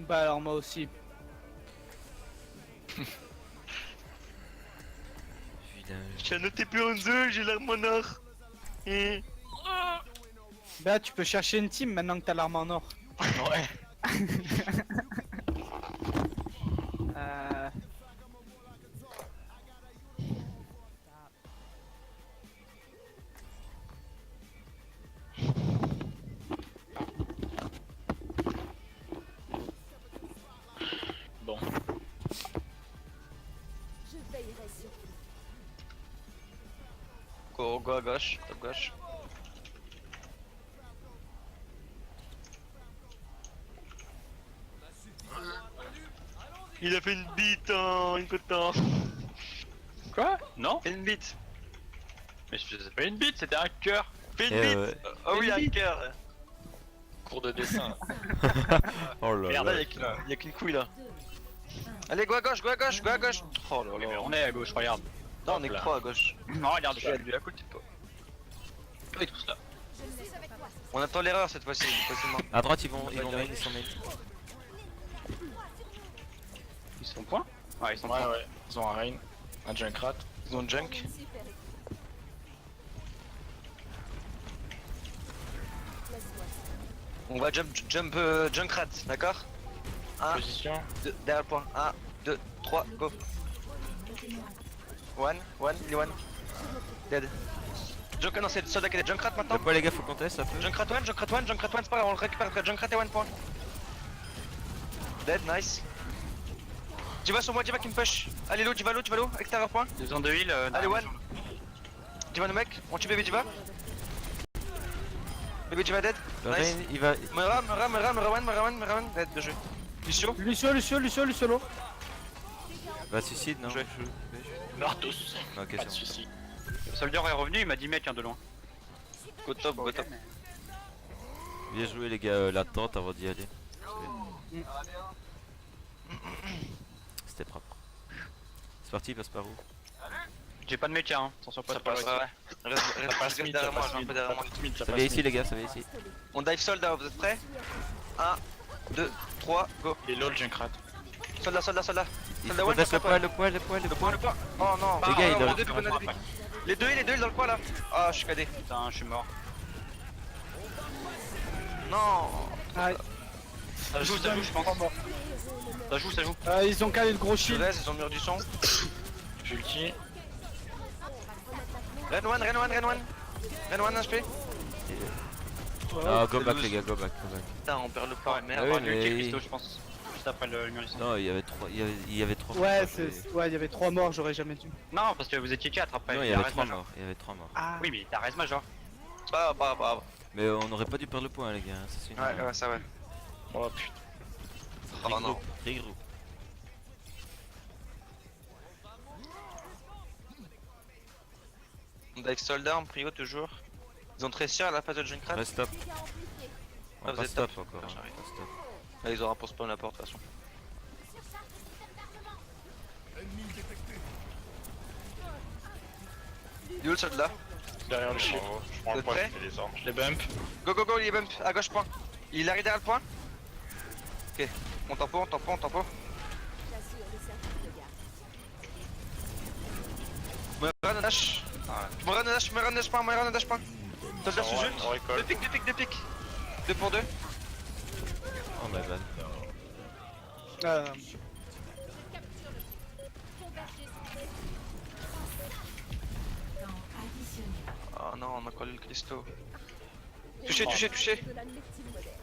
Bah alors moi aussi. Vilain. J'ai un TP en 2, j'ai l'arme en or. Et... Bah tu peux chercher une team maintenant que t'as l'arme en or. Ouais. Euh... Bon. Je veillerai sur vous. Go à gauche, top gauche. Il a fait une bite en une temps. Quoi? Non? Fait une bite. Mais c'est pas une bite, c'était un cœur. Fait une Et bite. Oh oui, un cœur. Cours de dessin. Oh là Merde, là. Il y a qu'une couille là. Allez, go à gauche, go à gauche, go à gauche. Oh là Oui, mais là. on est à gauche, regarde. Non, on est Hop que là. 3 à gauche. Non, regarde, Je suis à côté de toi. Oui, tous là. Je ne suis avec toi. On attend l'erreur cette fois-ci, facilement. À droite, ils vont main, ils sont main. Ils sont point? Ouais, ils sont point. Ouais, ils ont un Rain, un Junkrat. Ils ont junk. Une super équipe. Laisse-moi. On va jump Junkrat, d'accord 1, Position. 2, derrière le point. 1, 2, 3, go. One, il est one. Dead. Junk, non, c'est le soldat qui est dead. Junkrat maintenant. Le poids, les gars, faut qu'on teste un peu. Junkrat one, c'est pas grave, on le récupère après. Junkrat est one point. Dead, nice. Diva sur moi, Diva qui me push. Allez, Diva, extérieur point. Ils ont 2 heals. Allez, one. Diva, le mec, on tue bébé Diva. Bébé Diva dead. Le Nice. Rain, il va. Merawan, dead de jeu. Lucio. Lucio low. Va suicide, non? Jouer. Meurt tous. Ok, Pas c'est de bon. soucis. Le soldier est revenu, il m'a dit mec, de loin. Go top, go top. Bien joué, les gars, la tente avant d'y aller. C'était propre. C'est parti, il passe par où? J'ai pas de métier, hein. Attention pas Ça de pas passe, ouais. Reste derrière moi, je vais un peu derrière moi. Ça vient ici, les gars, ça vient ici. On dive soldat, vous êtes prêts 1, 2, 3, go. Il est low le Junkrat. Soldat. Il Soldat faut one, laisser soldat le poids. Le point. Oh non. Les gars, il on a- a deux, on a deux. Les deux heals dans le coin là. Ah, je suis cadé. Putain, je suis mort. Non. Ouais. Ça joue, je pense. Ça joue. Ils ont calé le gros Je shield. reste, ils ont mur du son. J'ulti. Ren one HP. Ah, go c'est back, loose. les gars, go back. Putain, on perd le point, Ah merde. oui, Ouais, mais- mais... Christo, je pense. Juste après le mur ici. Non, il y avait 3 Ouais, ouais, il y avait 3 morts, j'aurais jamais dû. Non, parce que vous étiez 4 après. Non, il y T'as avait raise 3 major. morts. Il y avait 3 morts. Ah. Oui, mais t'as raise major. Pas grave. Mais on n'aurait pas dû perdre le point, les gars. Ça, c'est une. Ouais, ça va. Oh putain. Oh non. Rigro. On dive soldat en prio toujours. Ils ont Tracer à la phase de Junkrat. Reste stop. Ah, On va vous pas êtes stop top. encore. hein, J'arrive. pas stop. Là, ils auront pour spawn la porte de toute façon. Il est où le soldat Derrière le shield. Je prends Vous le êtes point, prêts je fais les armes. Je les bump. Go, il est bump à gauche point. Il arrive derrière le point. Ok, on tempo. J'assure le circuit de garde. Me run dash. Me run dash point. Soldat sous ult. On récolte. Deux piques. 2 pour 2. Oh my bad. Oh non, on a collé le cristaux. Et Touché. de la médecine moderne.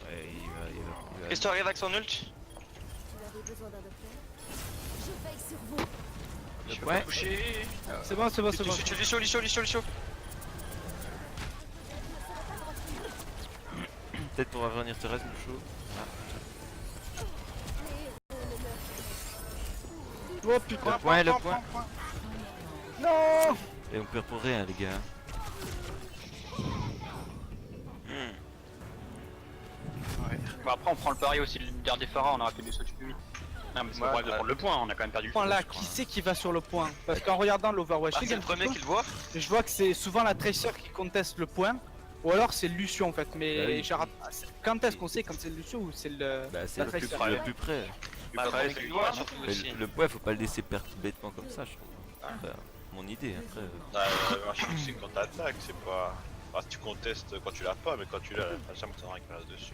Ouais, il va. Cristaux arrive avec son ult. Vous avez besoin d'un docteur? Je veille sur vous. Je peux Ouais. pas toucher. C'est bon. Tu chaud. Peut-être pour revenir Thérèse, nous chaud. Oh putain. Le point. Non. Et on perd pour rien, les gars. Bon, après, on prend le pari aussi. Le dernier Phara, on aurait pu lui sauter plus vite. Non, mais c'est Ouais, pas grave de ouais. prendre le point, on a quand même perdu le Point là, je crois. qui c'est qui va sur le point? Parce qu'en regardant l'Overwatch Ah, League, c'est le premier qui le voit. je vois que c'est souvent la Tracer qui conteste le point. Ou alors c'est le Lucio en fait, mais Bah oui. quand est-ce qu'on sait quand c'est le Lucio ou c'est le... Bah c'est la le plus, Tracer. le plus près. Bah, Bah, avec c'est les lui, doigts, hein. surtout Mais aussi. le faut pas le laisser perdre bêtement comme ça, je trouve. Après, mon idée, après. Machin, c'est quand t'attaques, c'est pas. Enfin, si tu contestes quand tu l'as pas, mais quand tu l'as, t'as jamais que ça récupère dessus.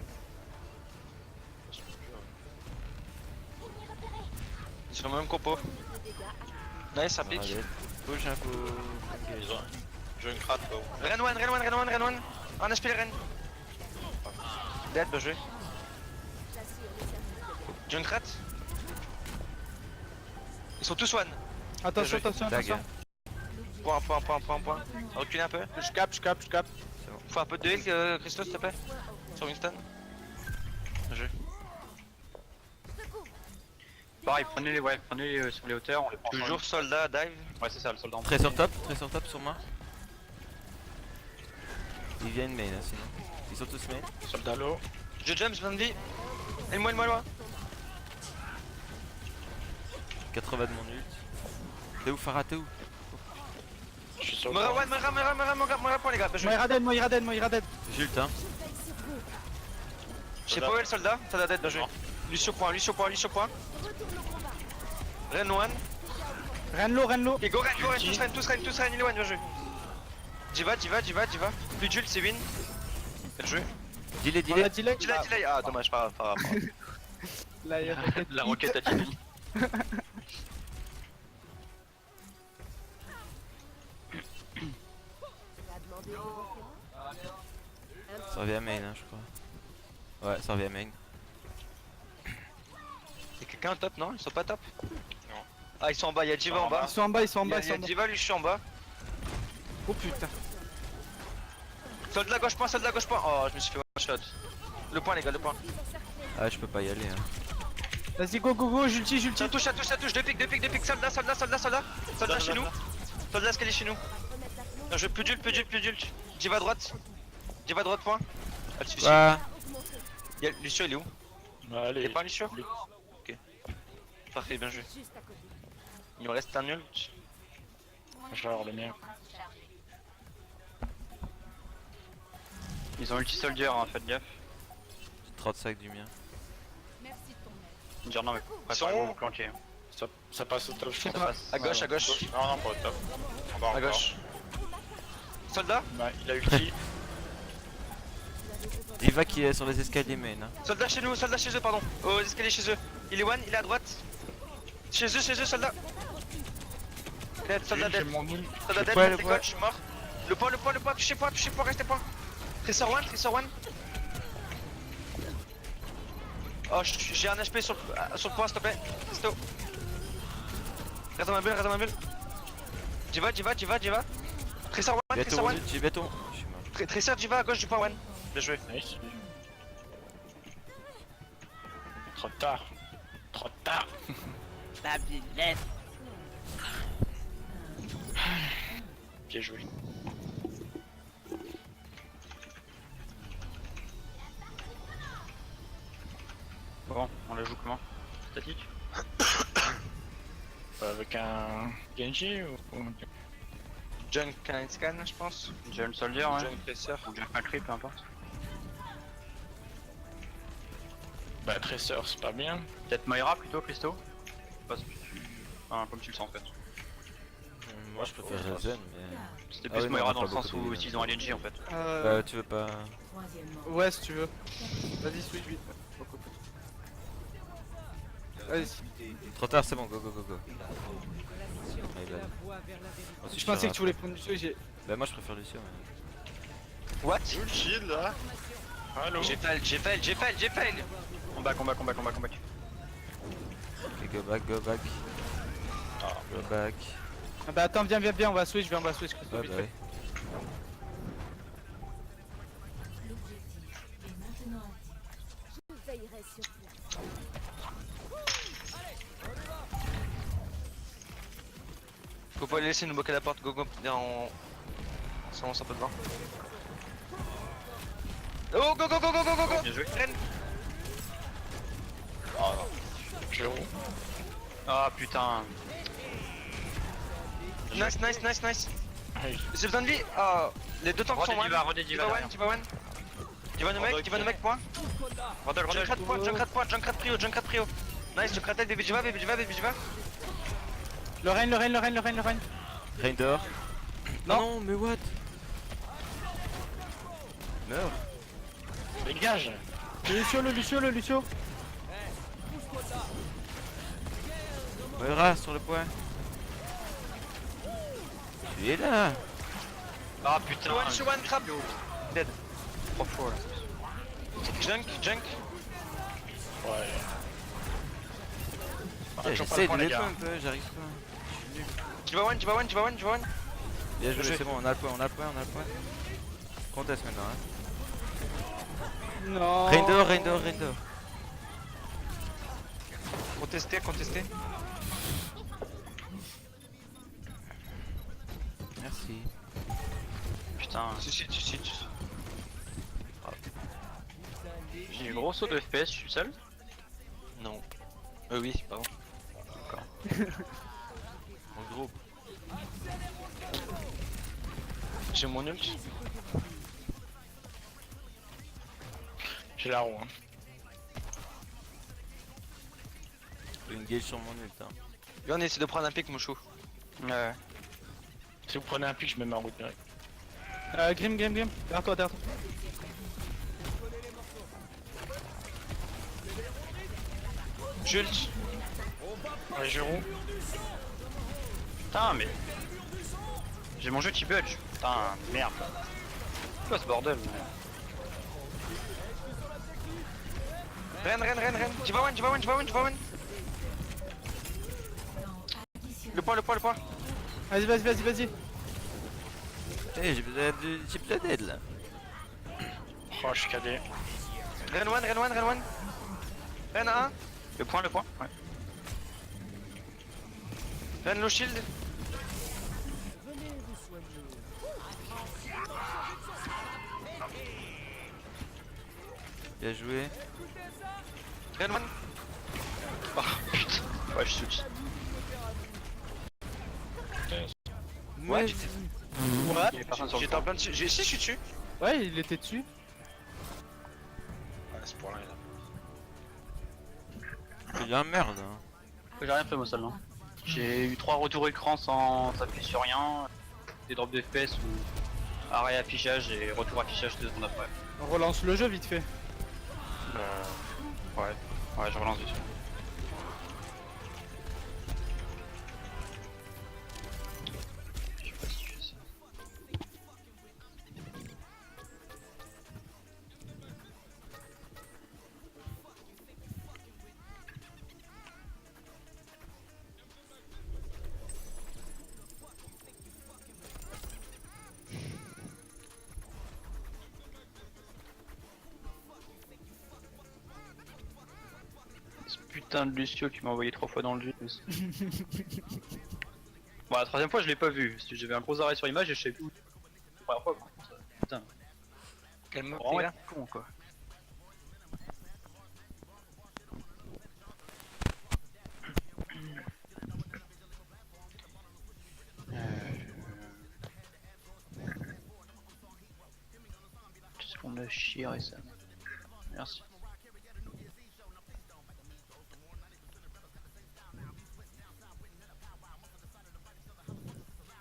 Ils sont le même compo. Nice, ça pique. Allez, bouge un peu. Ils ont. Junkrat, quoi. Ren one, Ren one, Ren one, Ren one. On a spillé Ren. Dead, bien joué. Junkrat. Ils sont tous one. Attention, Bien attention, Tag. attention. Point. Reculez un peu. Je capte. Faut un peu de heal, Christo, s'il te plaît. Sur Winston. Bien joué. Pareil, prenez-les sur les hauteurs, on les prend. Toujours soldat, dive. Ouais, c'est ça, le soldat en Très sur top sur moi. Ils viennent main hein, sinon. Ils sont tous main. Soldat low. Je jump, je viens de vie. Aide-moi, loin. 80 de mon ult. T'es où Farah, t'es où? Je suis sur le Mera point les gars, bien joué. Moi Iraden. J'ai ult hein. Je sais pas où est le soldat, soldat dead, bien joué. Lucio point. Ren one. Renlo. Et go Ren, tous Ren, il est one, bien joué. Diva. Plus d'ult, c'est win. Bien joué. Delay. On a delay. Delay. Ah, dommage, pas grave. Là, il y a La roquette a dit. Ça revient à main hein, je crois. Ouais, ça revient à main. Y'a quelqu'un top, non? Ils sont pas top? Non. Ah, ils sont en bas, y'a Diva en bas. Ils sont en bas. Y'a Diva, lui, je suis en bas. Oh putain. Soldat gauche point. Oh, je me suis fait one shot. Le point, les gars, le point. Ah, je peux pas y aller hein. Vas-y, go, j'ulti. Ça touche, deux pics, soldat. Soldat chez nous. Soldat escalier chez nous. Non, je plus d'ult. Diva droite, point. Elle se suicide. Ah, Y'a Lucio, il est où? Allez. Y'a pas un Lucio? Ok. Parfait, bien joué. Il me reste un ult. Je vais avoir le mien. Ils ont ulti soldier, hein, faites gaffe. 35 du mien. Dire non, mais Ils sont préparez-vous où vous planquer. Ça passe au top, je Ça pense. passe. À gauche. Non, non, pas au top. En bas À encore. gauche. Soldat? Bah, il a ulti. Diva qui est sur les escaliers main hein. Soldat chez eux, pardon. Aux escaliers chez eux. Il est one, il est à droite. Chez eux, soldat. Dead, soldat dead. J'ai mon ult. Soldat dead, poids, le les poids. coach, mort. Le point, touchez point, restez point. Tracer one. Oh, j'ai un HP sur le point, s'il te plaît. Christo. Reste dans ma bulle. Diva. Tracer Bientôt mon one. ult, j'ai bientôt. Je suis mort. Tracer Diva à gauche du point one. Bien joué. Nice. Trop tard. Bien joué. Bon, on la joue comment? Statique? Avec un Genji ou... Junk Canine Scan, je pense. Jump soldier, ouais. Junk Tracer. Ou Jump Macri, peu importe. Bah, Tracer, c'est pas bien. Peut-être Moira plutôt, Christo? Enfin, comme tu le sens en fait. Moi je préfère Rezen mais. C'était Ah plus oui, non, Moira on a dans le pas sens beaucoup où de- s'ils ont un LNG en fait. Tu veux pas. Ouais, si tu veux. Vas-y, switch vite. Vas-y. Trop tard, c'est bon, go. My bad. Moi aussi, Je pensais fais que tu voulais prendre du j'ai. Bah, moi je préfère Lucio. Mais... What? Où le shield là? Allô? J'ai fail. On back. Ok, go back. Ah. Go back. Ah bah attends, viens, on va switch, Christo, Ouais, vite bah fait. ouais. Je veillerai sur toi. Faut pas les laisser nous bloquer la porte, go. Viens, on s'avance un peu devant. Oh, go. Bien joué. Ren. Je roule. Ah putain. Nice. J'ai besoin de vie. Oh, les deux tanks sont one. Redé Diva Diva one, Diva one. Diva no mec, point. Rodel, Junkrat point, Junkrat prio. Nice, Junkrat tête, baby Diva. Le Rein. Rein dehors. Non. Non, mais what? Meurs. Dégage. Le Lucio. Moira sur le point. Tu es là. Ah putain. One crab. Dead. 3 fois là. Junk. Ouais. Ah, toujours pas J'essaie le de point, les les gars. un peu, j'arrive pas. Diva one. Bien joué, Je- c'est bon, on a le point. Conteste maintenant. Hein. Non. Rein dehors. Contesté. Merci. Putain. Suicide. J'ai eu gros saut de FPS, je suis seul. Non. Oui, pardon. Mon groupe. J'ai mon ult. J'ai la roue. Hein. Une gauge sur mon ult. Hein. Viens, on essaie de prendre un pic, mon chou. Ouais. Si vous prenez un pic, je me mets en route direct. Grim. Derrière toi. J'ult. Ouais, je roue. Putain, mais. J'ai mon jeu qui bug. Putain, merde. C'est quoi ce bordel? Ren. Diva one. Le point. Vas-y. Eh, j'ai besoin d'aide là. Oh, je suis cadé. Ren one. Ren 1. Le point, ouais. Ren low shield. Bien joué. Ren one. Oh putain. Ouais, je switch. Ouais, Ouais. Il y avait personne sur le J'étais en point. plein dessus. Si, je suis dessus. Ouais, il était dessus. Ouais, ce point-là, il a. c'est bien merde. Hein. J'ai rien fait moi seul, non. J'ai eu 3 retours écran sans appuyer sur rien. Des drops de FPS ou arrêt affichage et retour affichage 2 secondes après. On relance le jeu vite fait. Ouais, je relance dessus. Je sais pas si je fais ça. Ce putain de Lucio qui m'a envoyé 3 fois dans le jeu. Bon, la troisième fois je l'ai pas vu, parce que j'avais un gros arrêt sur image et je savais plus où. La première fois, par contre, ça- putain, Quel mot vraiment là être con quoi. Qu'est-ce qu'on a chié récemment. Merci.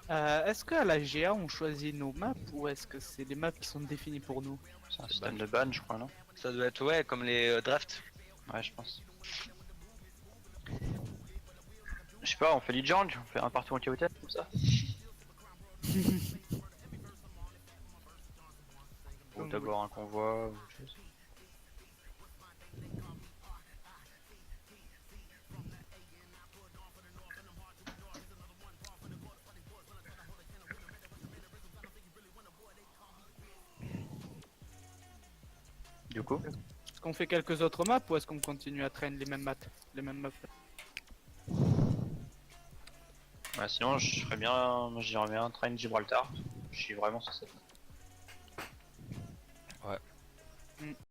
Est-ce qu'à la GA on choisit nos maps ou est-ce que c'est les maps qui sont définies pour nous? C'est un système de ban, je crois, non? Ça doit être ouais, comme les drafts. Ouais, je pense. Je sais pas, on fait lead on fait un partout en chaotique comme ça. Ou d'abord un convoi ou autre chose. Du coup, Est-ce qu'on fait quelques autres maps ou est-ce qu'on continue à traîner les mêmes maps? ouais, sinon je ferais bien, moi j'irais bien train Gibraltar. Je suis vraiment sur cette.